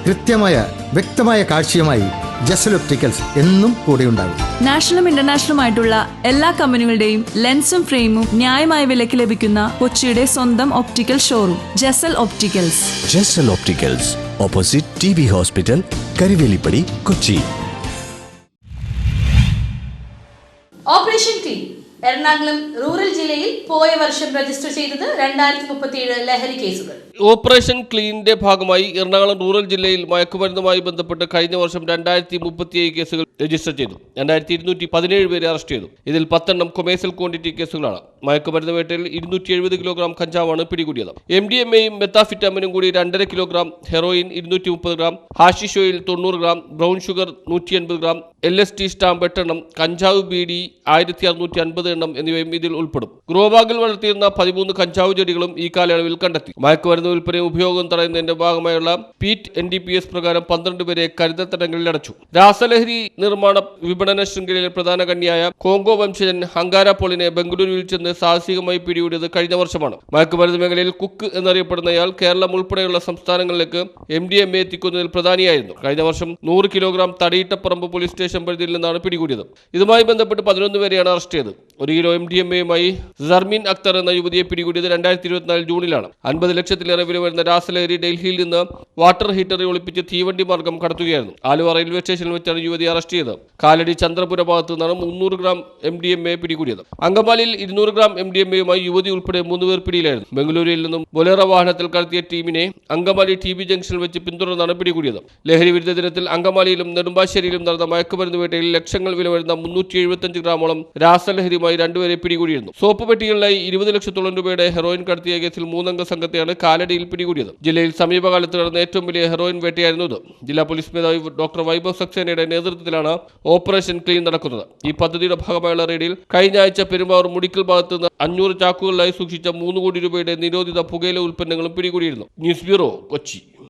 വ്യക്തമായ കാഴ്ചയുമായി ജസൽ ഒപ്റ്റിക്കൽസ് എന്നും കൂടെയുണ്ടാകും. നാഷണലും ഇന്റർനാഷണലുമായിട്ടുള്ള എല്ലാ കമ്പനികളുടെയും ലെൻസും ഫ്രെയിമും ന്യായമായ വിലയ്ക്ക് ലഭിക്കുന്ന കൊച്ചിയുടെ സ്വന്തം optical showroom Jasal opticals. Jasal opticals, opposite TB hospital, Karivelippady, Kochi. Operation clean Ernakulam rural ജില്ലയിൽ പോയ വർഷം രജിസ്റ്റർ ചെയ്തത് 2037 ലഹരി കേസുകൾ. ഓപ്പറേഷൻ ക്ലീനിന്റെ ഭാഗമായി എറണാകുളം റൂറൽ ജില്ലയിൽ മയക്കുമരുന്നുമായി ബന്ധപ്പെട്ട് കഴിഞ്ഞ വർഷം 2037 കേസുകൾ രജിസ്റ്റർ ചെയ്തു. 2217 പേരെ അറസ്റ്റ് ചെയ്തു. ഇതിൽ 10 കൊമേഴ്സ്യൽ ക്വാണ്ടിറ്റി കേസുകളാണ്. മയക്കുമരുന്ന് വേട്ടയിൽ 270 കിലോഗ്രാം കഞ്ചാവാണ് പിടികൂടിയത്. MDMAയും മെത്താഫിറ്റാമിനും കൂടി 2.5 kilogram, heroin 230 gram, hashish oil 90 gram, brown sugar 180 gram, LSD stamp 8 എണ്ണം, കഞ്ചാവ് ബീഡി 1650 എണ്ണം എന്നിവയും ഇതിൽ ഉൾപ്പെടും. ഗ്രോബാഗിൽ വളർത്തിയിരുന്ന 13 കഞ്ചാവ് ചെടികളും ഈ കാലയളവിൽ കണ്ടെത്തി. മയക്കുമരുന്ന് വിൽപ്പനയും ഉപയോഗവും തടയുന്നതിന്റെ ഭാഗമായുള്ള PEAT NDPS പ്രകാരം 12 പേരെ കരുതൽ തടങ്കലിൽ അടച്ചു. രാസലഹരി നിർമ്മാണ വിപണന ശൃംഖലയിലെ പ്രധാന കണ്ണിയായ കോങ്കോ വംശജൻ ഹങ്കാര പോളിനെ ബംഗളൂരുവിൽ ചെന്ന് സാഹസികമായി പിടികൂടിയത് കഴിഞ്ഞ വർഷമാണ്. മയക്കുമരുന്ന് മേഖലയിൽ കുക്ക് എന്നറിയപ്പെടുന്നയാൾ കേരളം ഉൾപ്പെടെയുള്ള സംസ്ഥാനങ്ങളിലേക്ക് MDMA എത്തിക്കുന്നതിൽ പ്രധാനിയായിരുന്നു. കഴിഞ്ഞ വർഷം 100 കിലോഗ്രാം തടിയിട്ടപ്പറമ്പ് പോലീസ് സ്റ്റേഷൻ പരിധിയിൽ നിന്നാണ് പിടികൂടിയത്. ഇതുമായി ബന്ധപ്പെട്ട് 11 പേരെയാണ് അറസ്റ്റ് ചെയ്തത്. 1 കിലോ MDMAയുമായി സർമീൻ അക്തർ എന്ന യുവതിയെ പിടികൂടിയത് 2024 ജൂണിലാണ്. 50 ലക്ഷത്തിലേറെ വില വരുന്ന രാസലഹരി ഡൽഹിയിൽ നിന്ന് വാട്ടർ ഹീറ്ററിൽ ഒളിപ്പിച്ച് തീവണ്ടി മാർഗം കടത്തുകയായിരുന്നു. ആലുവ റെയിൽവേ സ്റ്റേഷനിൽ വെച്ചാണ് യുവതിയെ അറസ്റ്റ് ചെയ്തത്. കാലടി ചന്ദ്രപുര ഭാഗത്തു നിന്നാണ് 300 ഗ്രാം MDMA പിടികൂടിയത്. അങ്കമാലിയിൽ 200 ഗ്രാം MDMAയുമായി യുവതി ഉൾപ്പെടെ 3 പേർ പിടിയിലായിരുന്നു. ബംഗളൂരുവിൽ നിന്നും ബൊലേറോ വാഹനത്തിൽ കടത്തിയ ടീമിനെ അങ്കമാലി TB ജംഗ്ഷനിൽ വെച്ച് പിന്തുടർന്നാണ് പിടികൂടിയത്. ലഹരി വിരുദ്ധ ദിനത്തിൽ അങ്കമാലിയിലും നെടുമ്പാശ്ശേരിയിലും നടന്ന മയക്കുമരുന്ന് വേട്ടയിൽ ലക്ഷങ്ങൾ വില വരുന്ന 375 ഗ്രാമോളം രാസലഹരിയുമായി 2 പേരെ പിടികൂടിയിരുന്നു. സോപ്പ് പെട്ടികളിലായി 20 ലക്ഷത്തോളം രൂപയുടെ ഹെറോയിൻ കടത്തിയ കേസിൽ 3 അംഗ സംഘത്തെയാണ് കാലടിയിൽ പിടികൂടിയത്. ജില്ലയിൽ സമീപകാലത്ത് നടന്ന ഏറ്റവും വലിയ ഹെറോയിൻ വേട്ടയായിരുന്നു ഇത്. ജില്ലാ പോലീസ് മേധാവി ഡോക്ടർ വൈഭവ് സക്സേനയുടെ നേതൃത്വത്തിലാണ് ഓപ്പറേഷൻ ക്ലീൻ നടക്കുന്നത്. ഈ പദ്ധതിയുടെ ഭാഗമായുള്ള റെയ്ഡിൽ കഴിഞ്ഞ ആഴ്ച പെരുമ്പാവൂർ മുടിക്കൽ ഭാഗത്ത് നിന്ന് 500 ചാക്കുകളിലായി സൂക്ഷിച്ച 3 കോടി രൂപയുടെ നിരോധിത പുകയില ഉൽപ്പന്നങ്ങളും പിടികൂടിയിരുന്നു. News bureau, Kochi.